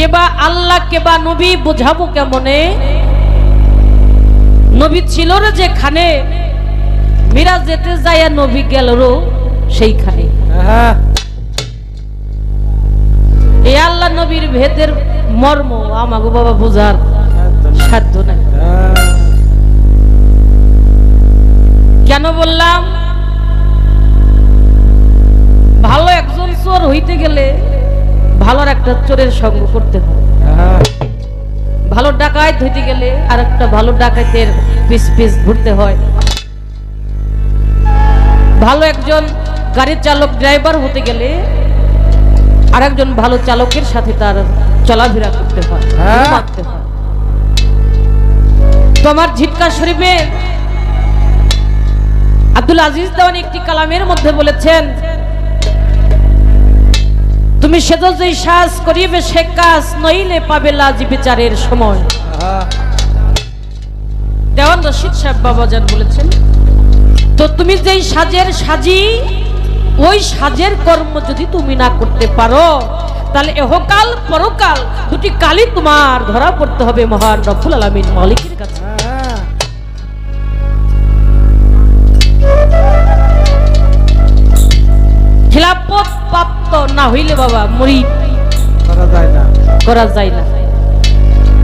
কেবা আল্লাহ কেবা নবী বোঝাবো কেমনে? নবী ছিল রে যেখানে, মিরাজ যেতে যায় নবী গেল রো সেইখানে। এই আল্লাহ নবীর ভেদের মর্ম আমাগো বাবা বোঝার সাধ্য নাই। কেন বললাম? ভালো একজন চোর হইতে গেলে ভালোর একটা চোরের সঙ্গ করতে হয়, ভালো ডাকাত হইতে গেলে আর একটা ভালো ডাকাতের পিছ পিছ ঘুরতে হয়, ভালো একজন গাড়ির চালক ড্রাইভার হতে গেলে আর একজন ভালো চালকের সাথে তার চলাফেরা করতে হয়, মারতে হয়। তোমার ঝিটকা শরীফে আব্দুল আজিজ দেওয়ানি একটি কালামের মধ্যে বলেছেন, তুমি সেজো যেই সাজ করিবে সে কাজ, নইলে পাবে লাজ বিচারের সময়। দেওয়ান রশিদ সাহেব বাবাজান বলেছেন, তো তুমি যেই সাজের সাজি, ওই সাজের কর্ম যদি তুমি না করতে পারো, তাহলে এহকাল পরকাল দুটি কালই তোমার ধরা পড়তে হবে মহান রব্বুল আলামিন মালিকের কাছে। খিলাফত প্রাপ্ত না হইলে বাবা মুরিদ করা যায় না।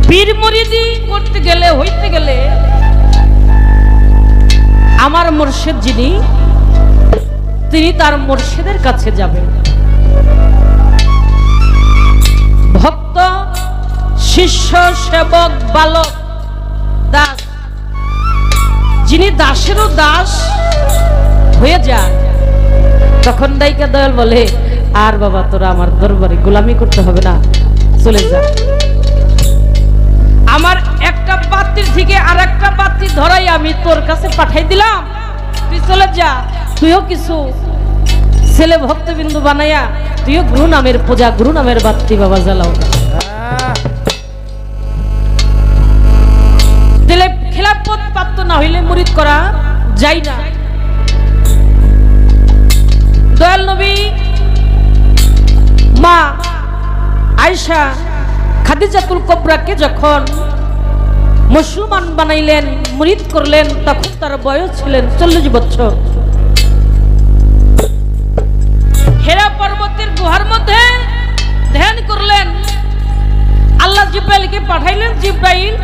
পীর মুরিদি করতে গেলে হইতে গেলে আমার মুর্শিদ যিনি, তিনি তার মুর্শিদের কাছে যাবেন। ভক্ত শিষ্য সেবক বালক দাস, যিনি দাসেরও দাস হয়ে যায়, তখন দায়িকা দয়াল বলে, আর বাবা তোরা আমার দরবারে গোলামি করতে হবে না, চলে যা। আমার একটা পাত্রীর থেকে আর একটা পাত্রী ধরাই আমি তোর কাছে পাঠাই দিলাম, তুই চলে যা। তুইও কিছু ছেলে ভক্তবিন্দু বানাইয়া তুইও গুরু নামের পূজা, গুরু নামের বাতি বাবা জ্বালাও। তাহলে খিলাফত প্রাপ্ত না হইলে মুরিদ করা যায় না। দয়াল নবী মা আয়েশা খাদিজাতুল কুবরাকে যখন মুসলমান বানাইলেন, মুরিদ করলেন, তখন তার বয়স ছিলেন 40 বছর। হেরা পর্বতের গুহার মধ্যে ধ্যান করলেন, আল্লাহ জিব্রাইলকে পাঠাইলেন, জিব্রাইল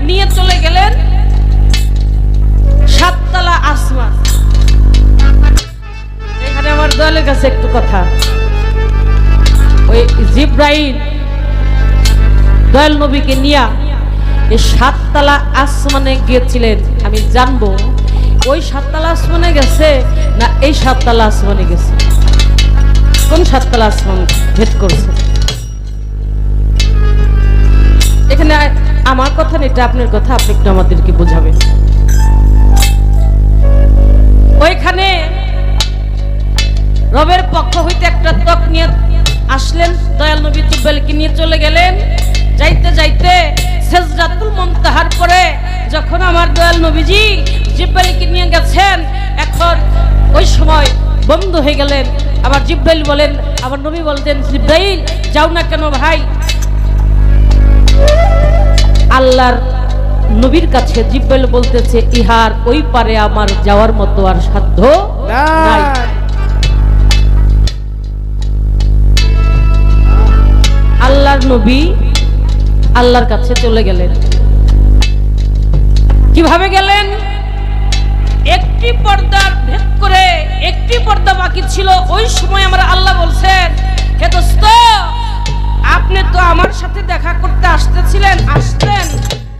নিয়ে চলে গেলেন 7 তলা আসমান। এখানে আমার দয়ালের কাছে একটু কথা, ওই জিব্রাইল দয়াল নবীকে নিয়ে এই 7 তলা আসমানে গিয়েছিলেন। আমি জানবো ওই 7 তলা আসমানে গেছে না এই 7 তলা আসমানে গেছে, কোন 7 তলা আসমান ভেদ করছে। এখানে আমার কথা না, এটা আপনার কথা, আপনি একটু আমাদেরকে বোঝাবেন। ওইখানে রবের পক্ষ হইতে একটা তক নিয়ে আসলেন, দয়াল নবী জিব্রাইলকে নিয়ে চলে গেলেন। যাইতে যাইতে সিদরাতুল মুনতাহার পরে যখন আমার দয়াল নবীজি জিব্রাইলকে নিয়ে গেছেন, এখন ওই সময় বন্ধ হয়ে গেলেন। আবার জিব্রাইল বলেন, আমার নবী বলতেন, জিব্রাইল যাও না কেন ভাই? আল্লাহর নবীর কাছে জিব্রাইল বলতেছে, ইহার ওই পারে আমার যাওয়ার মতো আর সাধ্য নাই। আল্লাহর নবী আল্লাহর কাছে চলে গেলেন। কিভাবে গেলেন? একটি পর্দার ভেদ করে একটি পর্দা বাকি ছিল। ওই সময় আমরা আল্লাহ বলছেন, হে দোস্ত, আপনি তো আমার সাথে দেখা করতে আসতেছিলেন, আসতেন,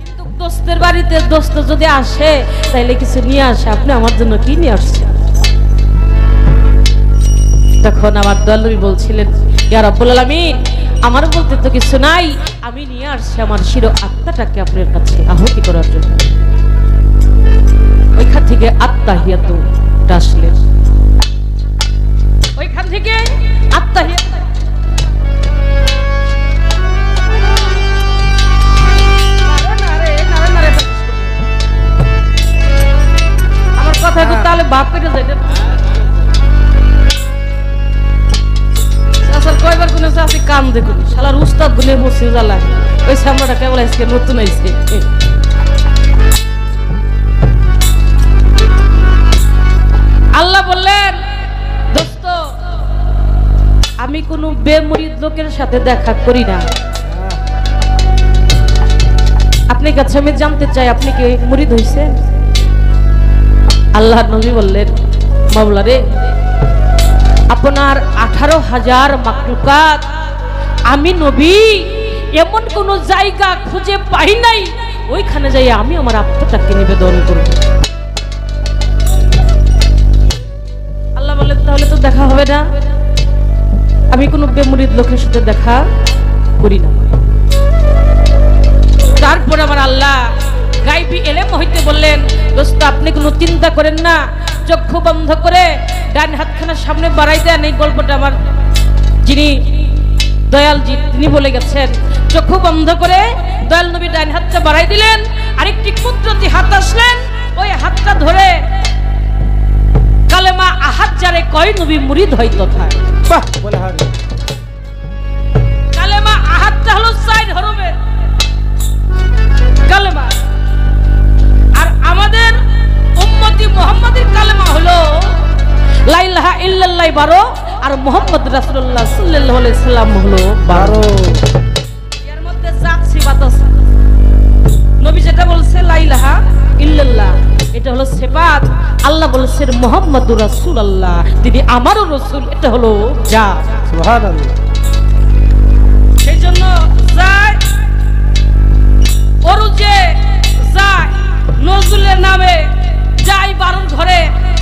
কিন্তু দোস্তের বাড়িতে দোস্ত যদি আসে তাইলে কিছু নিয়ে আসে, আপনি আমার জন্য কি নিয়ে আসছেন? তখন আমার দয়াল নবী বলছিলেন, ইয়া রাব্বুল আলামিন, আমার বলতে তো কিছু নাই, আমি নিয়ে আসছি আমার শির আত্মাটাকে আপনার কাছে আহুতি করার জন্য। ওইখান থেকে আত্তাহিয়াতু আসলেন, ওইখান থেকে আত্তাহিয়াত। আমার কথা তো তাহলে বাপ কেটে যাইতে, কয়বার পিছনে আছে কান দেখুন শালার উস্তাদ গুলে বসে জ্বালা ওই সামরাটা কেবল আজকে নতুন আইছে আল্লাহ বললেন দোস্ত আমি কোনো বেমুরিদ লোকের সাথে দেখা করি না আপনার কাছে আমি জানতে চাই আপনি কি মুরিদ হইছেন আল্লাহর নবী বললেন মাওলা রে আপনার 18,000 মাখলুকাত আমি নবী এমন কোন জায়গা খুঁজে পাই নাই ওইখানে যাই আমি আমার আত্মাটাকে নিবেদন করব আল্লাহ বললেন তাহলে তো দেখা হবে না আমি কোনো বেমুরিদ লোকের সাথে দেখা করি না তারপর আমার আল্লাহ গায়বী ইলম হইতে বললেন দোস্ত আপনি কোনো চিন্তা করেন না চক্ষু বন্ধ করে ডান হাতখানা সামনে বাড়াই দেন এই গল্পটা আমার যিনি দয়ালজি তিনি বলে গেছেন চক্ষু বন্ধ করে দয়াল নবী ডান হাতটা বাড়াই দিলেন আরেকটি কুদরতি হাত আসলেন ওই হাতটা ধরে কালেমা আহাদ যারে কয় নবী মুরিদ হয় তথা বাহ বলে হারি কালেমা আহাদটা হলো 4 হরফের কালেমা আর আমাদের উম্মতি মুহাম্মাদের কালেমা হলো লা ইলাহা ইল্লাল্লাহ 12 আর মুহাম্মদ রাসূলুল্লাহ সাল্লাল্লাহু আলাইহি সাল্লাম হলো 12 এর মধ্যে জাত সিফাত আছে নবী যেটা বলছে লা ইলাহা ইল্লাল্লাহ এটা হলো সিফাত আল্লাহ বলেছেন মুহাম্মাদুর রাসূলুল্লাহ তিনি আমারও রাসূল এটা হলো জাত সুবহানাল্লাহ সেইজন্য যায় ওরুজে যায় নজরুলের নামে যাই 12 ঘরে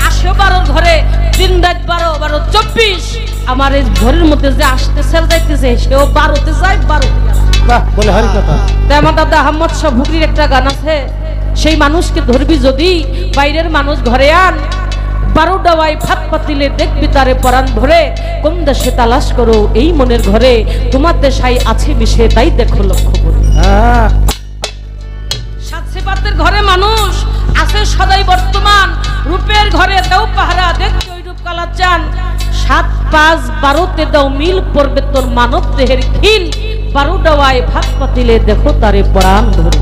আসে 12 ঘরে দিন রাত 12 24 আমার এই ঘরের মধ্যে যে আসতেছে যাইতেছে সেও 12 তে যায় 12 বাহ বলে হারি কথা তাই আমার দাদা আহমদ শাহ ভুগরির একটা গান আছে সেই মানুষকে ধরবি যদি বাইরের মানুষ ঘরে আন 12 ডাওয়ায় ফাত পাতিলে দেখবি তারে পরাণ ভরে কোন দেশে তালাশ করো এই মনের ঘরে তোমার দেশাই আছে মিশে তাই দেখো লক্ষ্য করে হ্যাঁ সাত সিফাতের ঘরে মানুষ আছে সদাই বর্তমান রূপের ঘরে দাও পাহারা দেখতে ওই রূপ কালা চান 7 5 12 তে দাও মিল পড়বে তোর মানব দেহের খিল 12 ডাওয়ায় ফাত পাতিলে দেখো তারে পরাণ ধরে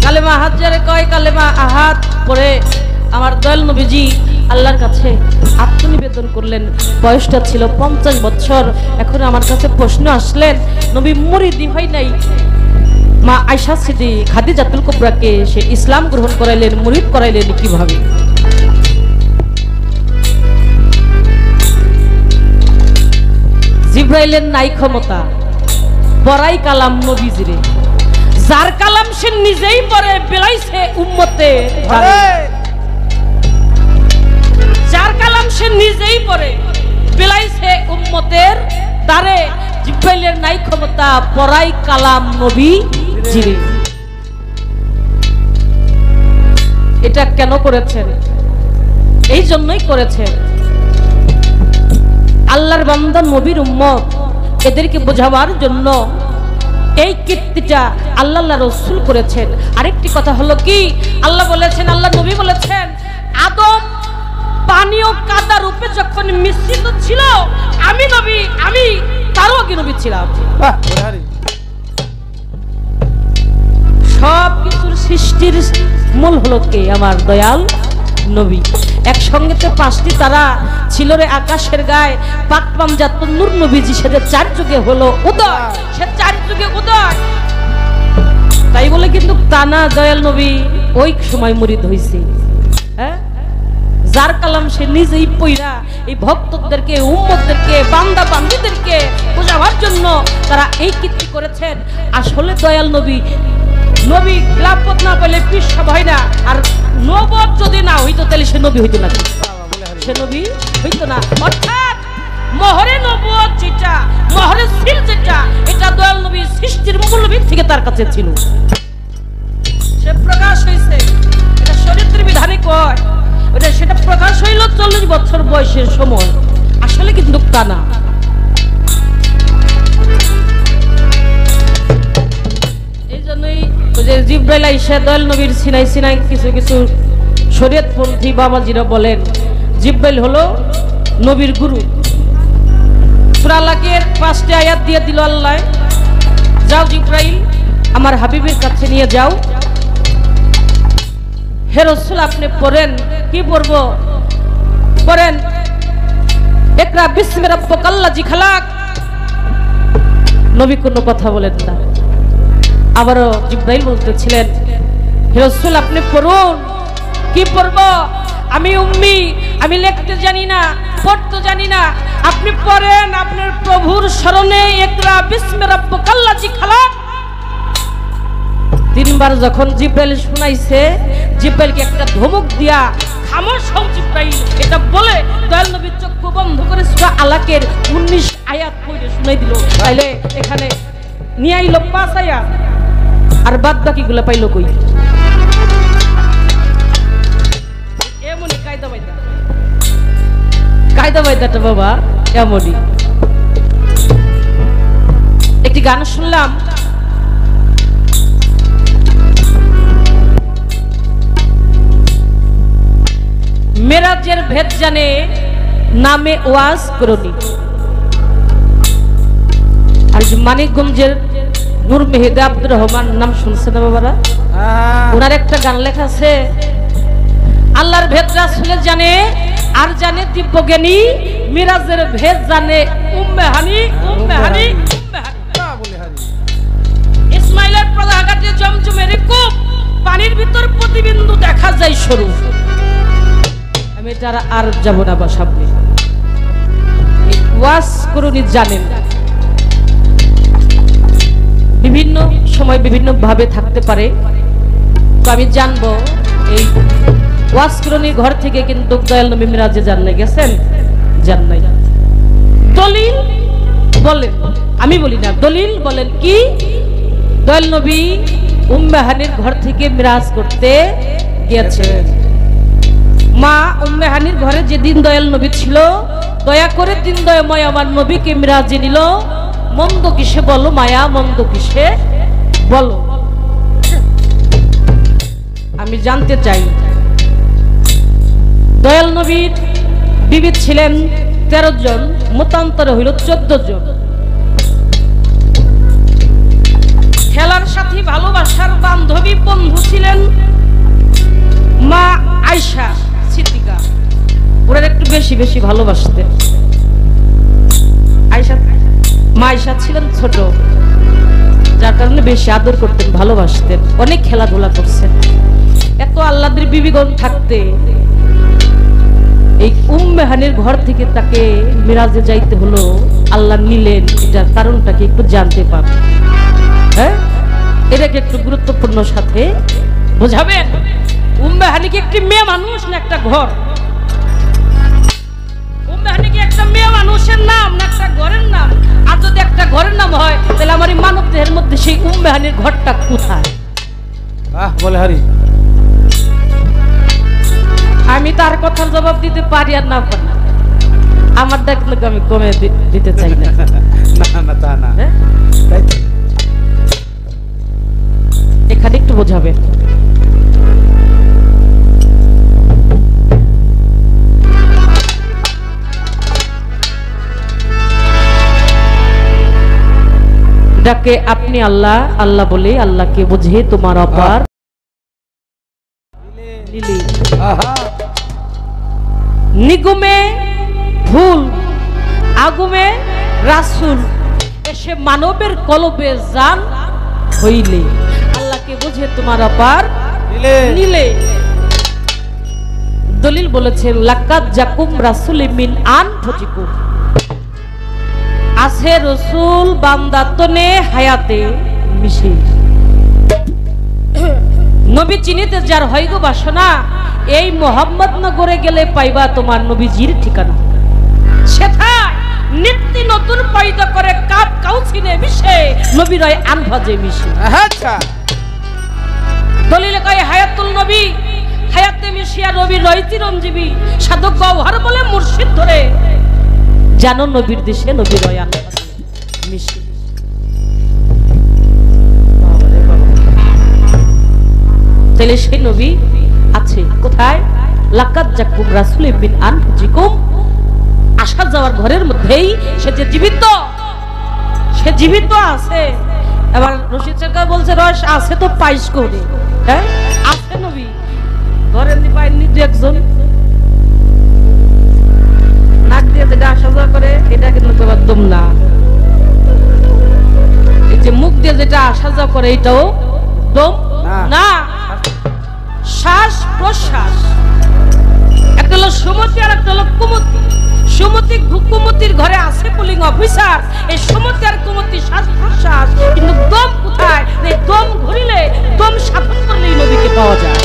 কালেমা আহাদ যারে কয় কালেমা আহাদ পরে আমার দয়াল নবীজি আল্লাহর কাছে আত্মনিবেদন করলেন বয়সটা ছিল 50 বছর এখন আমার কাছে প্রশ্ন আসলেন নবী মুরিদি হয় নাই মা আয়েশা সিদ্দিক খাদিজাতুল কুবরাকে সে ইসলাম গ্রহণ করাইলেন মুরিদ করাইলেন কিভাবে জিবরাইলের নাই ক্ষমতা পড়াই কালাম নবীজিরে যার কালাম সে নিজেই পড়ে বিলাইছে উম্মতে যার কালাম সে নিজেই পড়ে বিলাইছে উম্মতের দ্বারে জিবরাইলের নাই ক্ষমতা পড়াই কালাম নবী জিরে এটা কেন করেছেন এই জন্যই করেছেন আল্লাহর বান্দা নবীর উম্মত এদেরকে বোঝাবার জন্য এই কীর্তিটা আল্লাহ রাসূল করেছেন আরেকটি কথা হলো কি আল্লাহ বলেছেন আল্লাহ নবী বলেছেন আদম পানি ও কাদা রূপে যখন মিশ্রিত ছিল আমি নবী আমি তারও আগে নবী ছিলাম বাহ বলে হারি সব কিছুর সৃষ্টির মূল হলো কে আমার দয়াল নবী একসঙ্গে তো 5টি তারা ছিল রে আকাশের গায়ে পাক পামজাত নূর নবীজি সেটা 4 যুগে হলো উদয় সে 4 যুগে উদয় তাই বলে কিন্তু তানা দয়াল নবী ওই সময় মুরিদ হইছে হ্যাঁ যার কালাম সে নিজেই পয়রা এই ভক্তদেরকে উম্মতদেরকে বান্দা বান্দীদেরকে বোঝাবার জন্য তারা এই কীর্তি করেছেন আসলে দয়াল নবী নবী গ্লাপত না পেলে পিসাব হয় না আর নবত যদি না হইতো তাহলে সে নবী হইতো না সে নবী হইতো না অর্থাৎ মোহরে নবুয়ত যেটা মোহরে সিল যেটা এটা দয়াল নবীর সৃষ্টির মূলবিদ থেকে তার কাছে ছিল সে প্রকাশ হইছে এটা শরীয়তের বিধানে কয় ওটা সেটা প্রকাশ হইল 40 বছর বয়সের সময় আসলে কিন্তু তা না এই জন্যই যে জিবরাইল আইসা দয়াল নবীর সিনাই সিনাই কিছু কিছু শরীয়তপন্থী বাবাজিরা বলেন জিব্রাইল হলো নবীর গুরু। সূরা আলাকের 5টি আয়াত দিয়ে দিল আল্লাহ, যাও জিব্রাইল আমার হাবিবের কাছে নিয়ে যাও। হে রাসূল আপনি পড়েন, কি পড়ব? পড়েন ইকরা বিসমি রাব্বিকাল্লাযী খালাক। নবী কোনো কথা বলেন না। আবারও জিব্রাইল বলতেছিলেন, হে রাসূল আপনি পড়ুন। কি পড়ব? আমি উম্মি, আমি লিখতে জানি না, পড়তে জানি না, আপনি পড়েন আপনার প্রভুর শরণে ইকরা বিসমি রাব্বিকাল্লাযী খালাক। 3 বার যখন জিব্রাইল শুনাইছে, জিব্রাইলকে একটা ধমক দিয়া খামোশ হও জিব্রাইল এটা বলে দয়াল নবীর চক্ষু বন্ধ করে সূরা আলাকের 19 আয়াত পড়ে শুনাই দিল। তাইলে এখানে নিয়ে আইলো 5 আয়াত, আর বাদ বাকিগুলো পাইলো কই? এমনই কায়দা বাইদাটা বাবা, এমনই। একটি গান শুনলাম, মেরাজের ভেদ জানে নামে ওয়াজ করনি। আর মানিকগঞ্জের নূর মেহেদী আব্দুর রহমান নাম শুনছে না বাবারা? ওনার একটা গান লেখা আছে, আল্লাহর ভেদ রাসূলের জানে আর জানে দিব্যজ্ঞানী, মিরাজের ভেদ জানে উম্মে হানি। ইসমাইলের প্রদাঘাটে জমজমের কূপ, পানির ভিতর প্রতিবিন্দু দেখা যায় সরু। আমি যারা আর যাব না বা সামনে ওয়াজ করুনি জানেন, বিভিন্ন সময় বিভিন্ন ভাবে থাকতে পারে। তো আমি জানবো এই ওয়াজ করুনি ঘর থেকে কিন্তু দয়াল নবী মিরাজে যান নাই, গেছেন? যান নাই। দলিল বলেন, আমি বলি না, দলিল বলেন কি? দয়াল নবী উম্মে হানির ঘর থেকে মিরাজ করতে গিয়েছেন। মা উম্মে হানির ঘরে যেদিন দয়াল নবী ছিল, দয়া করে দিন দয়াময় আমার নবীকে মিরাজে নিল। মন্দ কিসে বলো মায়া, মন্দ কিসে বলো? আমি জানতে চাই, দয়াল নবীর বিবি ছিলেন 13 জন, মতান্তরে হইল 14 জন। খেলার সাথী, ভালোবাসার বান্ধবী, বন্ধু ছিলেন মা আয়েশা সিদ্দিকা। ওরা একটু বেশি বেশি ভালোবাসতেন। মা আয়েশা ছিলেন ছোট, যার কারণে বেশি আদর করতেন, ভালোবাসতেন, অনেক খেলাধুলা করছেন। এত আল্লাহদের বিবিগণ থাকতে এই উম্মে হানির ঘর থেকে তাকে মিরাজে যাইতে হলো, আল্লাহ নিলেন, এটার কারণটা কি একটু জানতে পারবে? হ্যাঁ, এটাকে একটু গুরুত্বপূর্ণ সাথে বোঝাবেন। উম্মে হানি কি একটি মেয়ে মানুষ না একটা ঘর? উম্মে হানি কি একটা মেয়ে মানুষের নাম না একটা ঘরের নাম? আর যদি একটা ঘরের নাম হয়, তাহলে আমার এই মানব দেহের মধ্যে সেই উম্মে হানির ঘরটা কোথায়? বলে হারি। আমি তার কথার জবাব দিতে পারি আর না পারি, আমার দেখলে আমি কমে দিতে চাই না। তা না, এখানে একটু বোঝাবেন। ডাকে আপনি আল্লাহ আল্লাহ বলে আল্লাহকে বুঝে তোমার অপার নিগুমে ফুল আগুমে রাসূল এসে মানবের কলবে জান হইলে, আল্লাহকে বুঝে তোমার অপার নিলে। দলিল বলেছেন লাকাদ জাকুম রাসূল মিন আনফুসিকুম, আছে রসুল বান্দাতনে হায়াতে মিশে। নবী চিনিতে যার হয় গো বাসনা, এই মোহাম্মদ নগরে গেলে পাইবা তোমার নবীজির ঠিকানা। সেথায় নিত্য নতুন পয়দা করে কাপ কাউছিনে মিশে, নবী রয় আনভাজে মিশে। আচ্ছা, দলিলে কয় হায়াতুল নবী, হায়াতে মিশিয়া নবী রয় চিরঞ্জীবী। সাধক গওহর বলে মুর্শিদ ধরে, জানো নবীর দেশে নবী রয় আনভাজে মিশে। তাহলে সেই নবী আছে কোথায়? লাকাদ জাকুম রাসূলুম মিন আনফুসিকুম, আসা যাওয়ার ঘরের মধ্যেই সে যে জীবিত, সে জীবিত আছে। এবার রশিদ সরকার বলছে রস আছে তো পাইস করে, হ্যাঁ আছে নবী ঘরের নি পাইনি দু একজন, নাক দিয়ে যেটা আসা যাওয়া করে এটা কিন্তু একদম না, এই যে মুখ দিয়ে যেটা আসা যাওয়া করে এটাও দম না, শ্বাস প্রশ্বাস। একটা হলো সুমতি আর একটা হলো কুমতি। সুমতি কুমতির ঘরে আছে পুলিং অফিসার, এই সুমতি আর কুমতি শ্বাস প্রশ্বাস, কিন্তু দম কোথায়? দম ঘুরিলে, দম সাধন করলেই নবীকে পাওয়া যায়।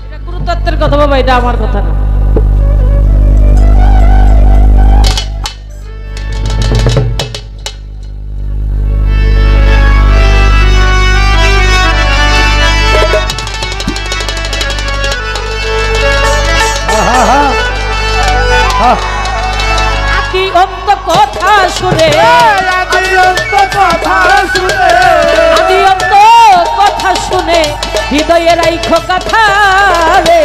এটা গুরুতত্ত্বের কথা বাবা, এটা আমার কথা না। আদি অন্ত কথা শুনে, আদি অন্ত কথা শুনে হৃদয়ে রাইখো কথা রে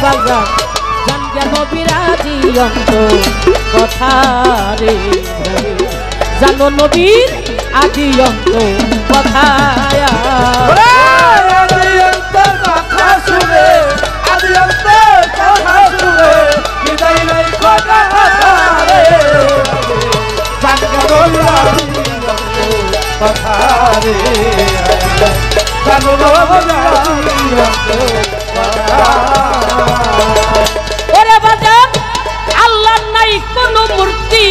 বাজান, জানগে নবীর আদি অন্ত কথা রে, জানো নবীর আদি অন্ত কথা। আদি অন্ত কথা শুনে, আদি অন্ত কথা শুনে হৃদয় রাইখো কথা রে, জানগে নবীর আদি অন্ত কথা রে, জানো নবীর আদি অন্ত কথা। ওরে বাজান আল্লাহ নাই কোন মূর্তি,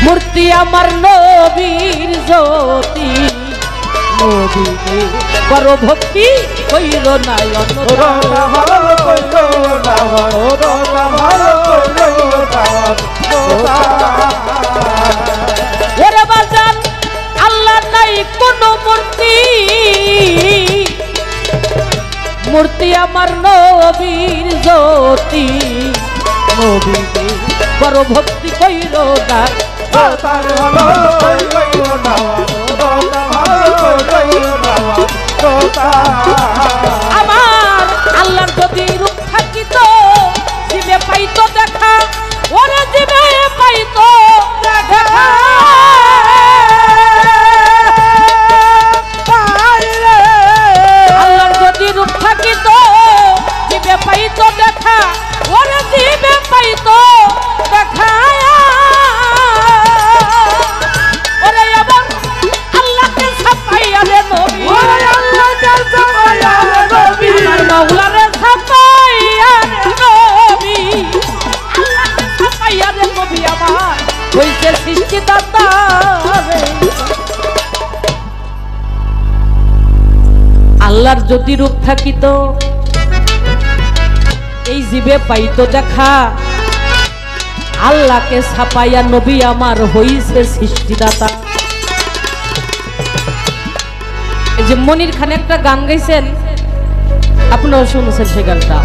মূর্তি আমার নবীর জ্যোতি, নবীকে বড় ভক্তি কইল না ওরে বাজান আল্লাহ নাই কোন মূর্তি, মূর্তি আমার নবীর জ্যোতি, নবীকে বড় ভক্তি কইল না, আমার আল্লাহর যদি রূপ থাকিত জীবে পাইতো দেখা, ওরে জীবে পাইতো দেখা, আল্লাহর যদি রূপ থাকিত জীবে পাইতো দেখা, ওরে জীবে পাইতো দেখা, ওরে আবার আল্লাহকে ছাপাইয়া রে নবী, আল্লাহকে ছাপাইয়া রে নবী, মাওলারে ছাপাইয়া রে নবী, আল্লাহকে ছাপাইয়া রে নবী আমার হইছে সৃষ্টিদাতা রে। আল্লাহর যদি রূপ থাকিত এই জীবে পাইতো দেখা, আল্লাহকে ছাপাইয়া নবী আমার হইছে সৃষ্টিদাতা। এই যে মনির খান একটা গান গাইছেন, আপনারা শুনছেন সে গানটা,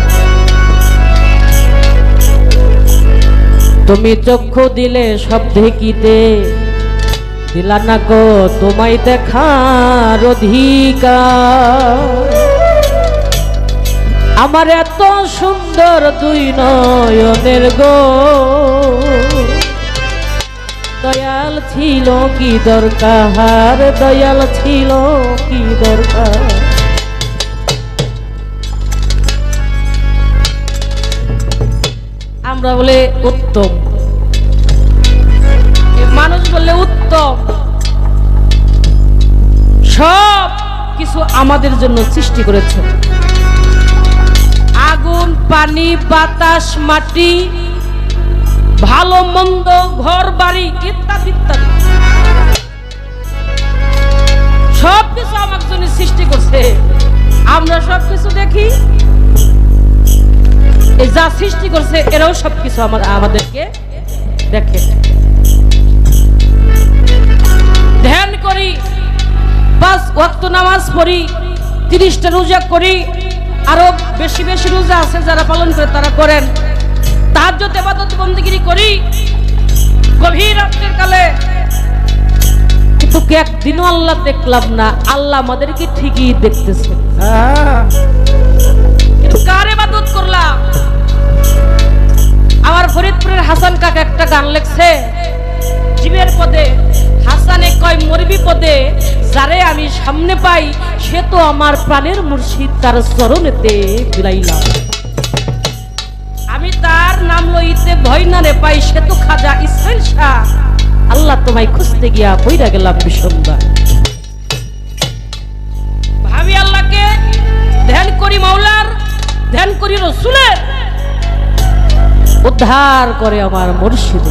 তুমি চক্ষু দিলে সব দেখিতে, দিলা না গো তোমায় দেখার অধিকার, আমার এত সুন্দর দুই নয়নের গো, দয়াল ছিল কি দরকার, দয়াল ছিল কি দরকার। আমরা বলে উত্তম, মানুষ বললে উত্তম, সব কিছু আমাদের জন্য সৃষ্টি করেছে, আগুন পানি বাতাস মাটি ভালো মন্দ ঘর বাড়ি ইত্যাদি ইত্যাদি সবকিছু আমার জন্য সৃষ্টি করছে। আমরা সবকিছু দেখি, এই যা সৃষ্টি করছে এরাও সবকিছু আমাদেরকে দেখে। ধ্যান করি, 5 ওয়াক্ত নামাজ পড়ি, 30টা রোজা করি, আরো বেশি বেশি রোজা আছে যারা পালন করে তারা করেন, তাহাজ্জুদ ইবাদত বন্দেগী করি গভীর রাতের কালে, কিন্তু একদিনও আল্লাহ দেখলাম না। আল্লাহ আমাদেরকে ঠিকই দেখতেছে, কার ইবাদত করলাম? আমার ফরিদপুরের হাসান কাকা একটা গান লেখছে, জীবের পদে হাসানে কয় মরবি পদে, যারে আমি সামনে পাই সে তো আমার প্রাণের মুর্শিদ, তার চরণেতে বিলাইলাম। আমি তার নাম লইতে ভয় না রে পাই, সে তো খাজা ইসমাইল শাহ, আল্লাহ তোমায় খুঁজতে গিয়া বইরা গেলাম বিষমদা। ভাবি আল্লাহকে, ধ্যান করি মাওলার, ধ্যান করি রসুলের, উদ্ধার করে আমার মুর্শিদ।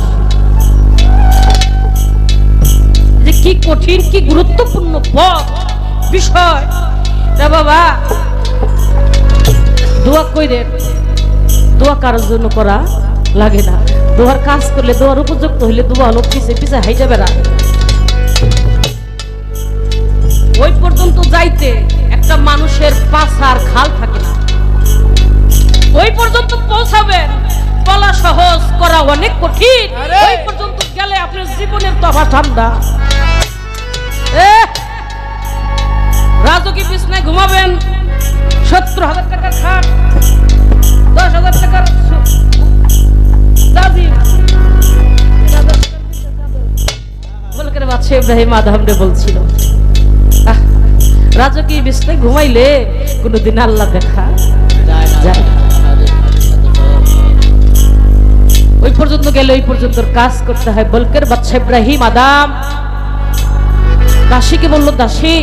যে কি কঠিন, কি গুরুত্বপূর্ণ পথ বিষয় রে বাবা। দোয়া কইরেন, দোয়া কারোর জন্য করা লাগে না, দোয়ার কাজ করলে, দোয়ার উপযুক্ত হইলে দোয়া হলো পিছে পিছে হাই যাবে না। ওই পর্যন্ত যাইতে একটা মানুষের পাছার খাল থাকে না, ওই পর্যন্ত পৌঁছাবেন, বলা সহজ করা অনেক কঠিন। ওই পর্যন্ত গেলে আপনার জীবনের তফা ঠান্ডা। রাজকীয় বিছনায় ঘুমাবেন, 70,000 টাকার খাট, 10,000 টাকার বলকের বাদশা ইব্রাহিম আদম রে বলছিল, রাজকীয় বিছনায় ঘুমাইলে কোনদিন আল্লাহ দেখা যায়। ওই পর্যন্ত গেলে ওই পর্যন্ত কাজ করতে হয়। বলকের বাদশা ইব্রাহিম আদম দাসীকে বলল, দাসী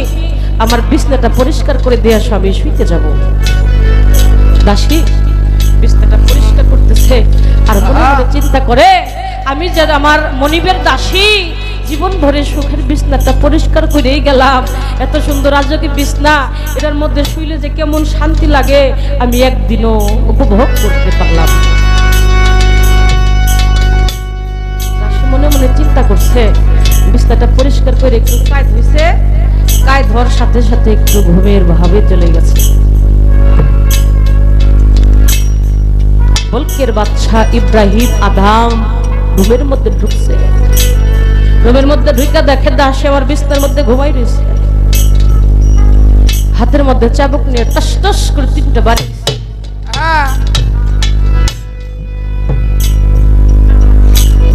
আমার বিছনাটা পরিষ্কার করে দিয়ে আসো, আমি শুইতে যাব। দাসী বিছনাটা পরিষ্কার করতেছে আর মনে মনে চিন্তা করে, আমি যে আমার মনিবের দাসী, জীবন ভরে সুখের বিছনাটা পরিষ্কার করেই গেলাম, এত সুন্দর রাজকীয় বিছনা, এটার মধ্যে শুইলে যে কেমন শান্তি লাগে আমি একদিনও উপভোগ করতে পারলাম। মনে মনে চিন্তা করছে, বিছনাটা পরিষ্কার করে একটু কায় ধুইছে, কায় ধর সাথে সাথে একটু ঘুমের ভাবে চলে গেছে। বলকের বাদশা ইব্রাহিম আদম ঘুমের মধ্যে ঢুকছে, রুমের মধ্যে ঢুকা দেখে দাসী আমার বিছনার মধ্যে ঘুমাই রয়েছে, হাতের মধ্যে চাবুক নিয়ে টস টস করে 3টা বাড়ি।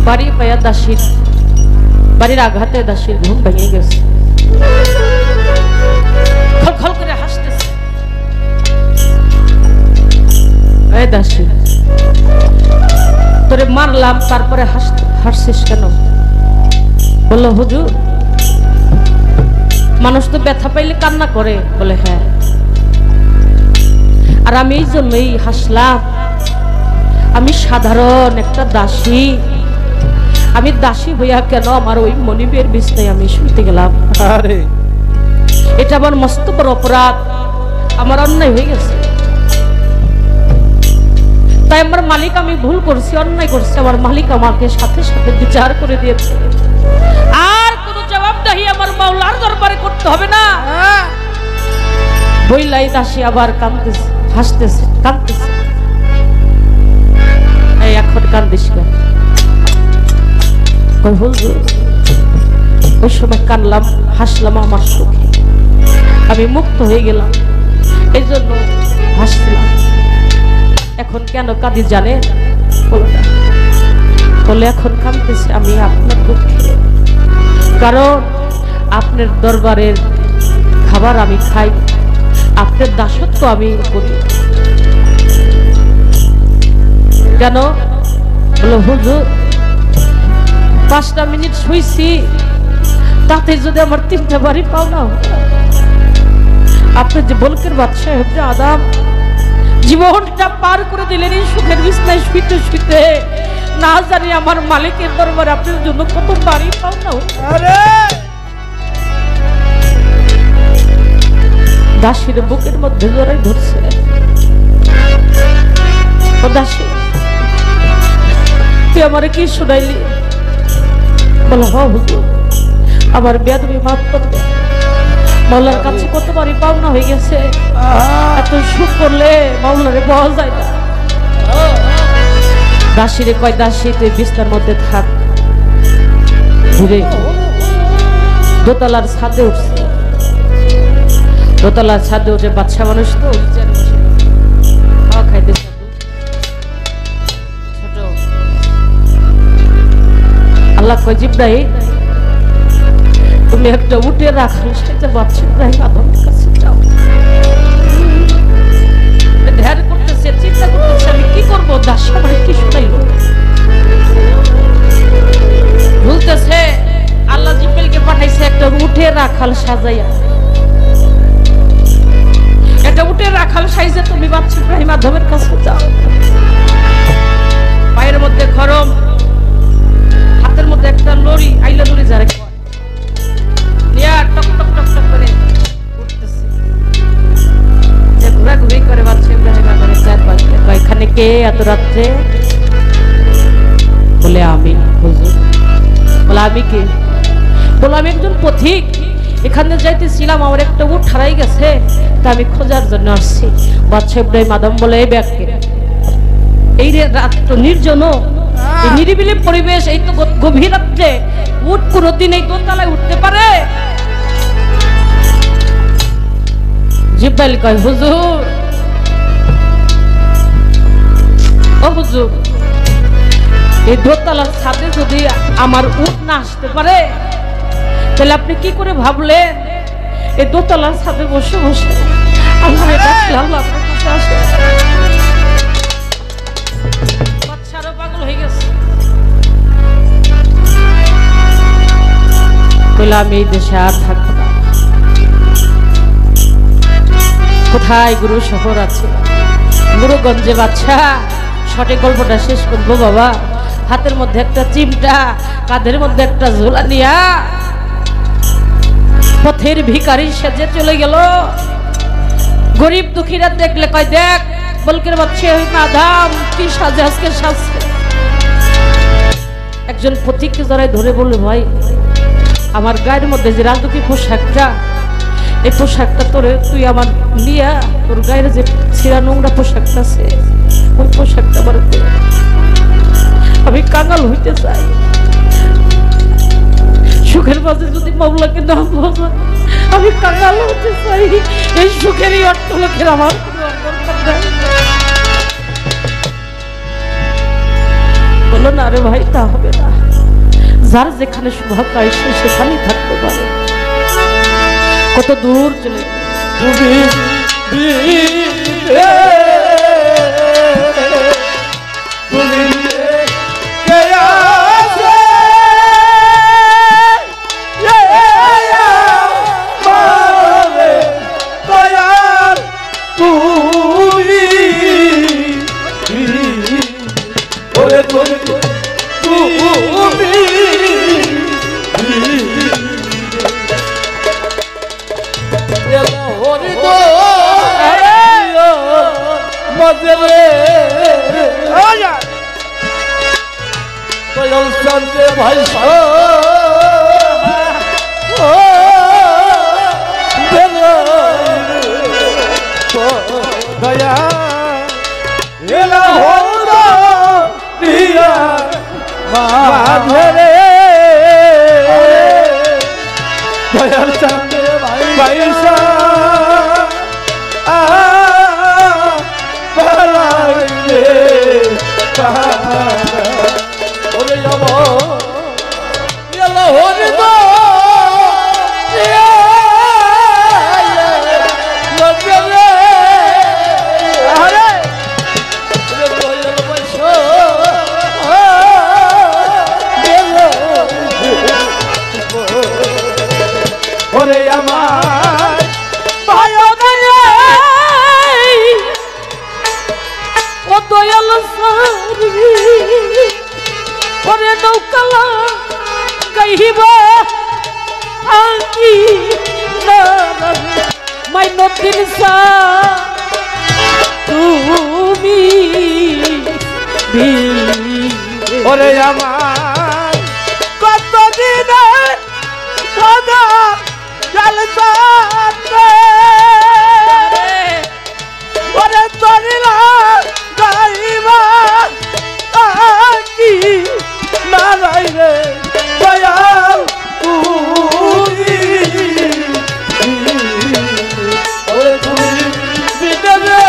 বাড়ি পায়া দাসীর বাড়ির আঘাতে দাসীর ঘুম ভেঙে গেছে, খল করে হাসতেছে। এই দাসী, তোরে মারলাম তারপরে হাসছিস কেন? বললো, হুজুর মানুষ তো ব্যথা পাইলে কান্না করে। বলে, হ্যাঁ, আর আমি এই জন্যই হাসলাম, আমি সাধারণ একটা দাসী, আমি দাসী হইয়া কেন আমার ওই মনিবের বিছনায় আমি শুইতে গেলাম? আরে এটা আমার মস্ত বড় অপরাধ, আমার অন্যায় হয়ে গেছে। তাই আমার মালিক, আমি ভুল করছি, অন্যায় করছি, আমার মালিক আমাকে সাথে সাথে বিচার করে দিয়েছে। আর কোন জবাবদাহি আমার মাওলার দরবারে করতে হবে না। বইলাই দাসী আবার কাঁদতেছে, হাসতেছে, কাঁদতেছে। এই এখন কান্দিস কেন? ওই সময় কানলাম, হাসলাম আমার সুখে, আমি মুক্ত হয়ে গেলাম, এই জন্য হাসছিলাম। এখন কেন কাঁদি জানেন? বলে, এখন কাঁদতেছি আমি আপনার দুঃখে, কারণ আপনার দরবারের খাবার আমি খাই, আপনার দাসত্ব আমি করি। কেন? বলে, হুজুর 5টা মিনিট শুইছি, তাতে যদি আমার 3টা বাড়ি পাও না, আপনি যে বলকের বাদশা ইব্রাহিম আদম জীবনটা পার করে দিলেন এই সুখের বিছনায় শুইতে শুইতে, না জানি আমার মালিকের দরবারে আপনার জন্য কত বাড়ি পাও না। দাসীর বুকের মধ্যে জড়াই ধরছে। ও দাসী, তুই আমারে কি শুনাইলি? বলো, হ হুজুর, আমার বিয়া তুমি মাফ করবে, মাওলার কাছে কতবারই পাওনা হয়ে গেছে, এত সুখ করলে মাওলারে পাওয়া যায় না। দাসীরে কয়, দাসী তুই বিছনার মধ্যে থাক। ঘুরে দোতলার ছাদে উঠছে, দোতলার ছাদে উঠে বাদশা মানুষ তো খাওয়া খাইতে ছোট আল্লাহ কয় জিব্রাইল তুমি একটা উঠে রাখাল সাথে বাচ্চা ইব্রাহিম আদমের কাছে যাও। ধ্যান করতেছে, চিন্তা করতেছে আমি কি করবো, দাস আমার কি শোনাইল। বলতেছে আল্লাহ জিব্রাইলকে পাঠাইছে একটা উঠে রাখাল সাজাইয়া, একটা উঠে রাখাল সাইজে তুমি বাচ্চা ইব্রাহিম আদমের কাছে যাও। পায়ের মধ্যে খরম, হাতের মধ্যে একটা লড়ি, আইলা লড়ি যারে কয়, নিয়া টক টক টক টক করে উঠতেছে। যে ঘোরাঘুরি করে বাচ্চা ইব্রাহিম আদমের চার পাশে, এখানে কে এত রাত্রে? বলে আমি। হুজুর বলে আমি কে? বলে আমি একজন পথিক, এখানে যাইতেছিলাম, আমার একটা উট হারাই গেছে, তা আমি খোঁজার জন্য আসছি। বাদশা ইব্রাহিম আদম বলে এই ব্যাগকে, এই রাত তো নির্জন, এই নিরিবিলি পরিবেশ, এই তো গভীর রাত্রে উট কোনদিন এই দোতলায় উঠতে পারে? জিব্রাইল কয় হুজুর, ও হুজুর, এই দোতলার ছাদে যদি আমার উট না আসতে পারে তাহলে আপনি কি করে ভাবলেন এই দোতলার ছাদে বসে বসে আল্লাহ ডাকলে আল্লাহ আপনার কাছে আসে? বাচ্চারও পাগল হয়ে গেছে, বলে আমি এই দেশে আর থাকবো না। কোথায় গুরু শহর আছে, গুরুগঞ্জে। বাচ্চা সঠিক গল্পটা শেষ করবো বাবা। হাতের মধ্যে একটা চিমটা, কাঁধের মধ্যে একটা ঝোলা নিয়া পথের ভিখারি সেজে চলে গেল। গরিব দুঃখীরা দেখলে কয় দেখ বলকের বাচ্চা আদাম কি সাজে আজকে সাজছে। একজন পথিককে জড়াই ধরে বলল ভাই আমার গায়ের মধ্যে যে রাজুকি পোশাকটা, এই পোশাকটা তোরে তুই আমার নিয়া তোর গায়ের যে ছিঁড়া নোংরা পোশাকটা আছে ওই পোশাকটা আমার, আমি কাঙাল হইতে চাই। সুখের মাঝে যদি মাওলাকে না পাওয়া, আমি কাঙাল হতে চাই। এই সুখেরই অর্থ লোকের আমার বলো না রে ভাই, তা হবে না। যার যেখানে সৌভাগ্য আসে সেখানেই থাকতে পারে। কত দূর চলে ভাই দয়া এলা হলো দিয়া মাঝে দয়াল চাঁদে ভাইসা ওরে যাব এলা হরি তো ওরে আমার ভাই ও দয়াল সারি ওরে নৌকালা গাইবা আকি মাই নদিন সা তুমি ওরে আমার কতদিন সদা জলসাতে ওরে তরিলা গাইবা আকি নারাই রে দয়াল তুমি ওরে তুমি বিদরে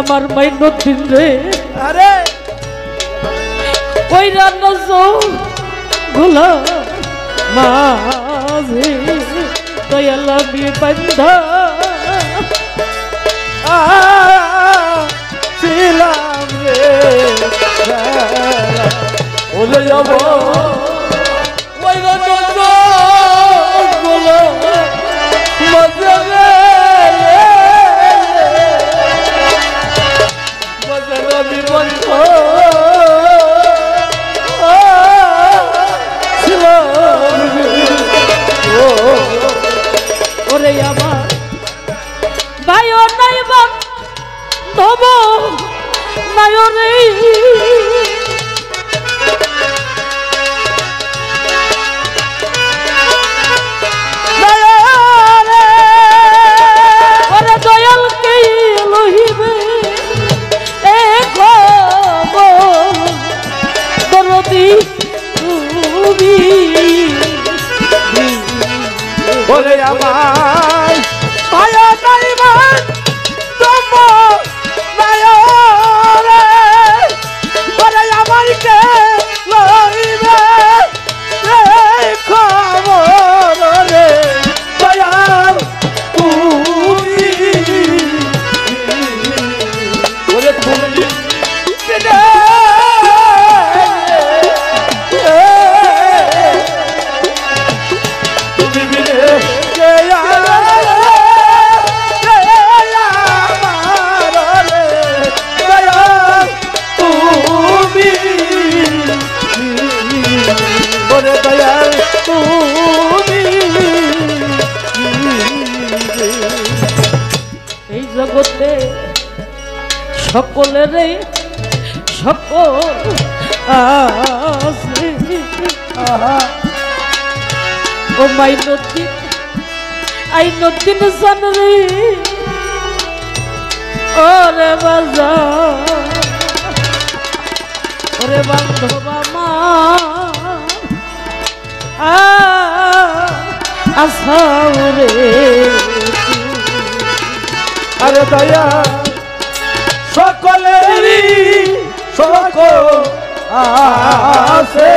আমার মাইনুদ্দিন রে আরে ওই রান্না গোলা মাঝে দয়াল আমি বান্ধা ছিলাম রে বলে যাব ওই রান্না গোলা মাঝে আমি বন্ধ ওরে আমার ভাই ও নাই বান্ধব নাই রে ওরে দয়াল কে লহিবে এ খবর দরদি তুমি ওরে আমার ভায়া নাইমান তোম নায় রে ওরে আমার কে লইবে রে খবর রে দয়াল তুমি ওরে তুমি এই জগতে সকলের সকল আছে ও মাইনুদ্দিন আইনুদ্দিন জানরে ওরে বাজার ওরে বান্ধব আমার আসাউরে আরে দয়া সকলেরই সকল আছে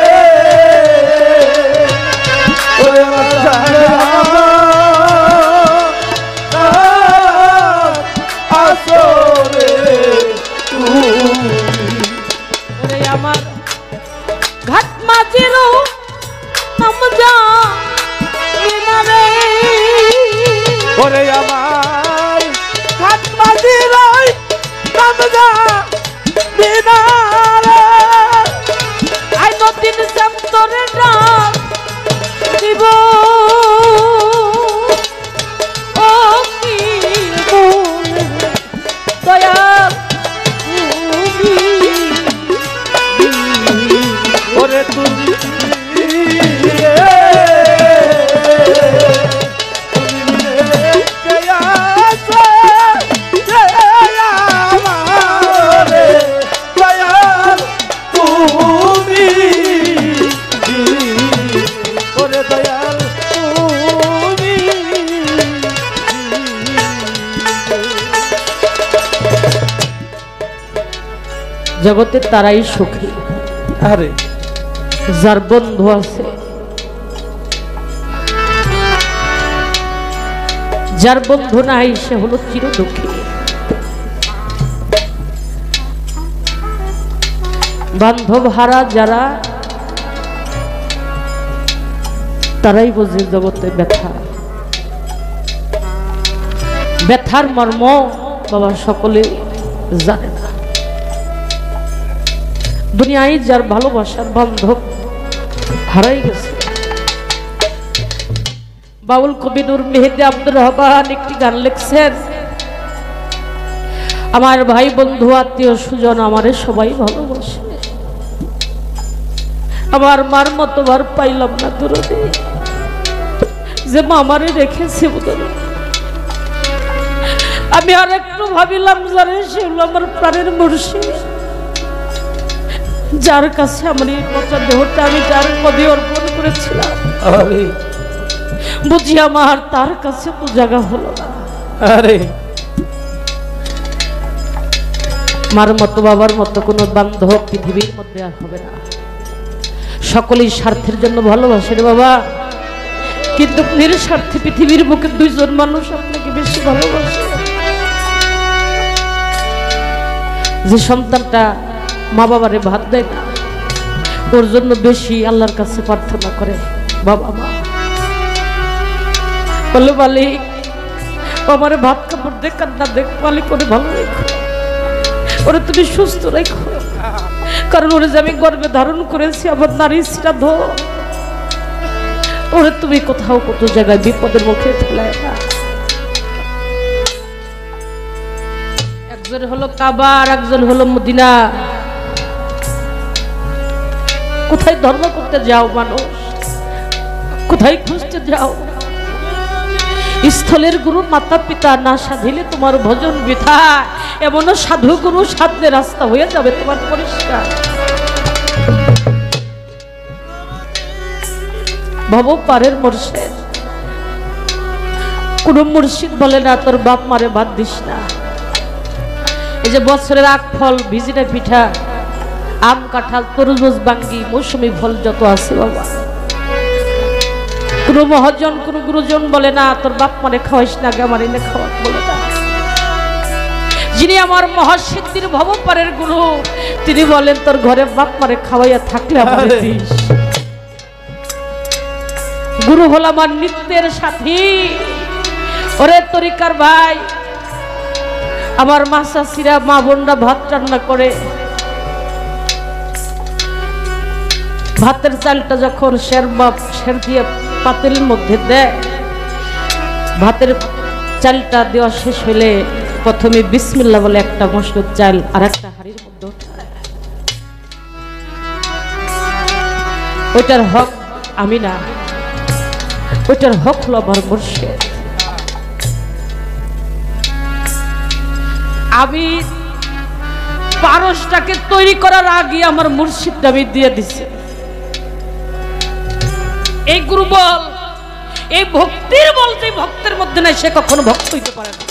ওরে বাজারে আসরে ওরে আমার ঘাট মাঝিরও নাম যা বিমানে ওরে আমার হাত মাঝিরাই নামজা বিনারে আইনুদ্দিন শান্তরে ডাক দিব ও কি বলে দয়াল তুমি ওরে তুমি জগতে তারাই সুখী আরে যার বন্ধু আছে, যার বন্ধু নাই সে হলো চির দুঃখী। বান্ধব হারা যারা, তারাই বোঝে জগতে ব্যথা, ব্যথার মর্ম বাবা সকলে জানে না। দুনিয়ায় যার ভালোবাসার বান্ধব হারাই গেছে। বাউল কবি নূর মেহেদি আব্দুর রহমান একটি গান লিখছেন, আমার ভাই বন্ধু আত্মীয় সুজন আমারে সবাই ভালোবাসে, আমার মার মতো বার পাইলাম না দূরে, যে মা আমারে রেখেছে বদলে। আমি আর একটু ভাবিলাম যারে সে হলো আমার প্রাণের মুর্শিদ, যার কাছে আমার এই পচা দেহটা আমি যার পদে অর্পণ করেছিলাম, বুঝি আমার তার কাছে তো জায়গা হলো না। আরে মার মতো বাবার মতো কোনো বান্ধব পৃথিবীর মধ্যে আর হবে না। সকলেই স্বার্থের জন্য ভালোবাসে রে বাবা, কিন্তু নিঃস্বার্থে পৃথিবীর বুকে দুইজন মানুষ আপনাকে বেশি ভালোবাসে। যে সন্তানটা মা বাবারে ভাত দেয় না, ওর জন্য বেশি আল্লাহর কাছে প্রার্থনা করে বাবা মা বলে, মালিক আমারে ভাত কাপড় দেখ কান্না দেখ, মালিক ওরে ভালো রেখো, ওরে তুমি সুস্থ রেখো, কারণ ওরে যে আমি গর্ভে ধারণ করেছি আমার নারী শ্রাদ্ধ, ওরে তুমি কোথাও কত জায়গায় বিপদের মুখে ফেলায় না। একজন হলো কাবা আর একজন হলো মদিনা। কোথায় ধর্ম করতে যাও মানুষ, কোথায় খুঁজতে যাও? স্থলের গুরু মাতা পিতা না সাধিলে তোমার ভজন বৃথা, এমন সাধু গুরু সাধলে রাস্তা হয়ে যাবে তোমার পরিষ্কার। ভব পারের মুর্শিদ, কোন মুর্শিদ বলে না তোর বাপ মারে বাদ দিস না। এই যে বছরের আগ ফল ভিজিটা পিঠা, আম কাঁঠাল তরমুজ বাঙ্গি মৌসুমি ফল যত আছে বাবা, কোন মহাজন কোন গুরুজন বলে না তোর বাপ মারে খাওয়াইস না, আগে আমার এনে খাওয়া বলে না। যিনি আমার মহাসিদ্ধির ভবপারের গুরু, তিনি বলেন তোর ঘরে বাপ মারে খাওয়াইয়া থাকলে আমার দিস। গুরু হল আমার নিত্যের সাথী। ওরে তরিকার ভাই, আমার মা চাষিরা মা বোনরা ভাত রান্না করে, ভাতের চালটা যখন শের দিয়ে পাতিলের মধ্যে দেয়, ভাতের চালটা দেওয়া শেষ হইলে প্রথমে বিসমিল্লাহ বলে একটা মসুর চাল আর একটা হাড়ির মধ্যে ওইটার হক আমি না, ওইটার হক হলো আমার মুর্শিদ। আমি পারসটাকে তৈরি করার আগে আমার মুর্শিদটা আমি দিয়ে দিছি। এই গুরু বল, এই ভক্তির বল যে ভক্তের মধ্যে নাই সে কখনো ভক্ত হইতে পারে না।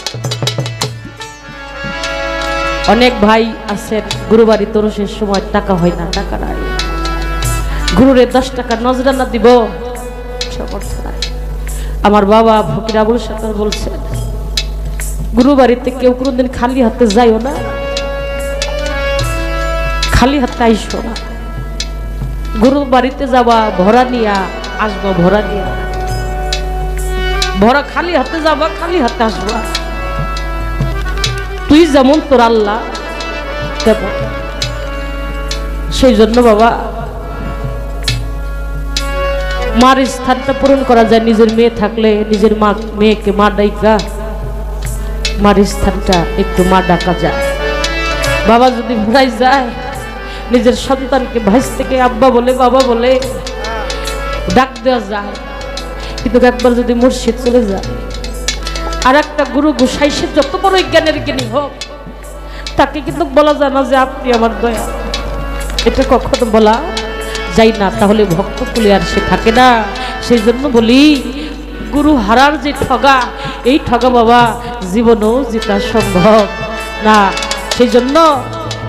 অনেক ভাই আছেন গুরুবাড়ি তরসের সময় টাকা হয় না, টাকা নাই, গুরুরে 10 টাকা নজরানা দিব সামর্থ্য নাই। আমার বাবা ফকির আবুল সরকার বলছেন, গুরু বাড়িতে কেউ কোনোদিন খালি হাতে যাইও না, খালি হাতে আইসো না। গুরু বাড়িতে যাবা ভরা নিয়া আসবা, ভরা নিয়া ভরা, খালি হাতে যাবা খালি হাতে আসবা। তুই যেমন তোর আল্লাহ তেমন। সেই জন্য বাবা মার স্থানটা পূরণ করা যায়। নিজের মেয়ে থাকলে নিজের মেয়েকে মা ডাইকা মার স্থানটা একটু মা ডাকা যায়। বাবা যদি ভুলাই যায়, নিজের সন্তানকে ভাইস থেকে আব্বা বলে বাবা বলে ডাক দেওয়া যায়, কিন্তু একবার যদি মুর্শিদ চলে যায়, আর একটা গুরু গোসাই সে যত বড় জ্ঞানের জ্ঞানী হোক, তাকে কিন্তু বলা যায় না যে আপনি আমার দয়া, এটা কখনো বলা যায় না। তাহলে ভক্ত কুলে আর সে থাকে না। সেই জন্য বলি, গুরু হারার যে ঠগা, এই ঠগা বাবা জীবনেও জেতা সম্ভব না। সেই জন্য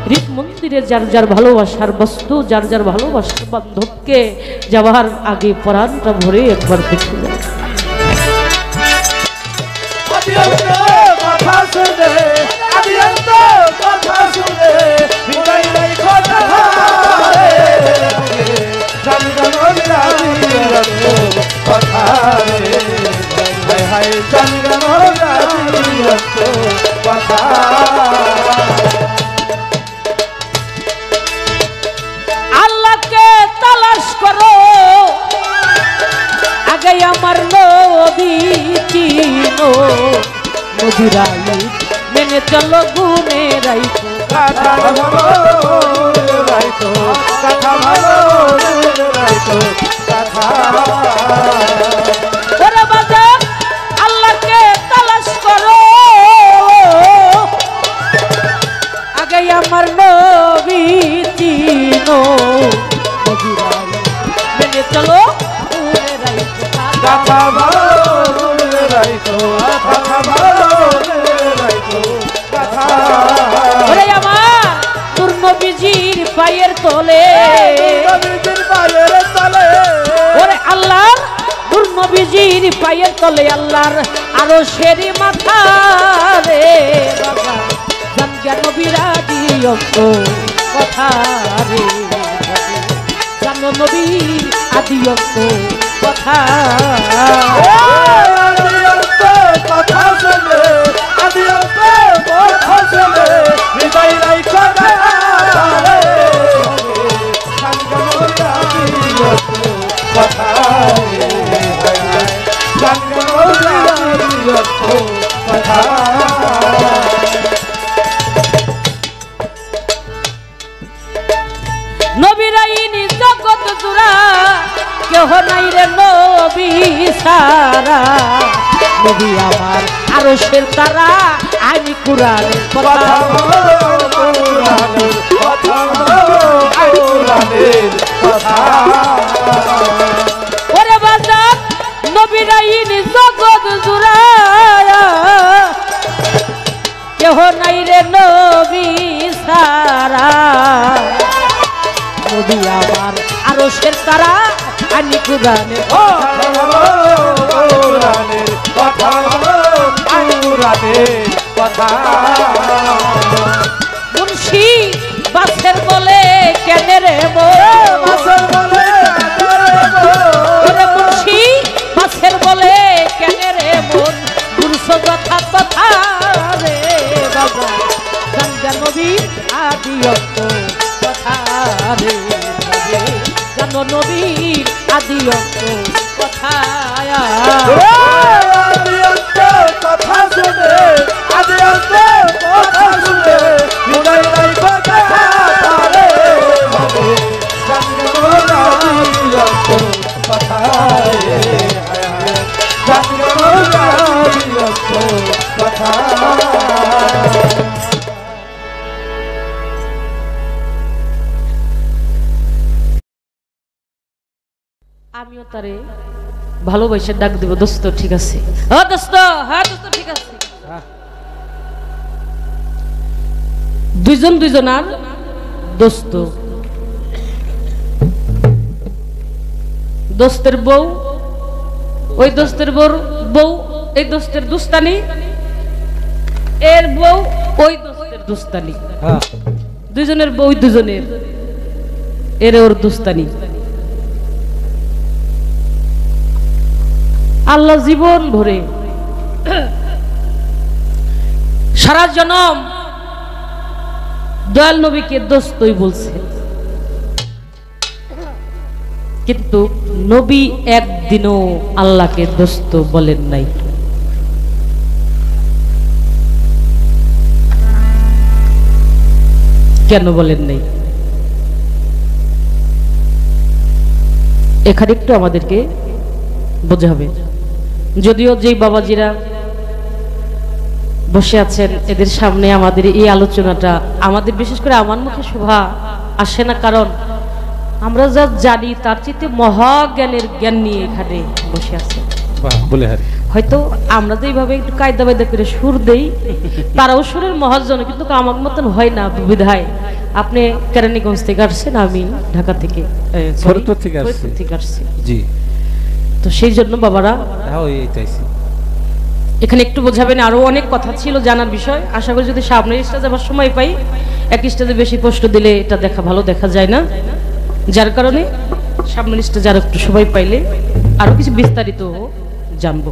হৃদ মন্দিরে যার যার ভালোবাসার বস্তু, যার যার ভালোবাসার বান্ধবকে যাওয়ার আগে পরাণটা ভরে একবার দেখে যায়। আল্লাহকে তালাশ করো, আগে আমার নবী চিনো, নবীরাই মেনে চলো, গুনে রাইতো কথা ভালো রাইতো, কথা ভালো রাইতো কথা। ওরে বাজার আল্লাহকে তালাশ করো, আগে আমার নবী চিনো, নবীরাই মেনে চলো, গুনে রাইতো কথা ভালো রাইতো, কথা ভালো রাইতো কথা। ওরে আমার পায়ের তলে নবীজির পায়ের তলে ওরে আল্লাহর নূর নবীজির পায়ের তলে আল্লাহর আরো সেরি মাথা রে বাবা জানগা নবীরা দিও তো কথা রে জানো নবীর আদিও তো কথা কথা শুনে আমি কথা শুনে হৃদয় নাই কথা নবীরাইনি জগৎ জুড়া কেহ নাই রে নবী সারা নবী আমার আরো শের তারা আমি কুরআনের কথা ওরে বাজার নবীরাইনি জগৎ জুড়া কেহ নাই রে নবী সারা নবী আমার আরো শের তারা আমি কুরআনের মুন্সি বাসের বলে কেনে রে মুন্সি বাসের বলে কেনে রে মন গুরুস কথা কথা রে বাবা গঙ্গা নবী আদিয়ত কথা রে জানো নবীর আদিয়ত কথা কথা শুনে কথা শুনে হৃদয় নাই কথা আমিও তারে ভালোবাসে ডাক দেব দোস্ত ঠিক আছে দোস্ত হ্যাঁ দোস্ত ঠিক আছে দুইজন দুইজনার দোস্ত দোস্তের বউ ওই দোস্তের বউ এই দোস্তের দুস্তানি এর বউ ওই দোস্তের দুস্তানি দুইজনের বউ দুজনের এর ওর দুস্তানি আল্লাহ জীবন ভরে সারা জনম দয়াল নবীকে দোস্তই বলছে কিন্তু নবী একদিনও আল্লাহকে দোস্ত বলেন নাই কেন বলেন নাই এখানে একটু আমাদেরকে বোঝাবে যদিও যেই বাবাজিরা বসে আছেন এদের সামনে আমাদের এই আলোচনাটা আমাদের বিশেষ করে আমার মুখে শোভা আসে না কারণ আমরা যা জানি তার চেয়ে মহাজ্ঞানের জ্ঞান নিয়ে এখানে বসে আছে হয়তো আমরা তো এইভাবে একটু কায়দা বায়দা করে সুর দেই তারাও সুরের মহাজন কিন্তু আমার মতন হয় না বিধায় আপনি কেরানীগঞ্জ থেকে আসছেন আমি ঢাকা থেকে আসছি জি তো সেই জন্য বাবারা এখানে একটু বোঝাবেন আরো অনেক কথা ছিল জানার বিষয় আশা করি যদি সামনের স্টেজে যাবার সময় পাই এক স্টেজে বেশি প্রশ্ন দিলে এটা ভালো দেখা যায় না যার কারণে সামনের স্টেজে আরো একটু সময় পাইলে আরো কিছু বিস্তারিত জানবো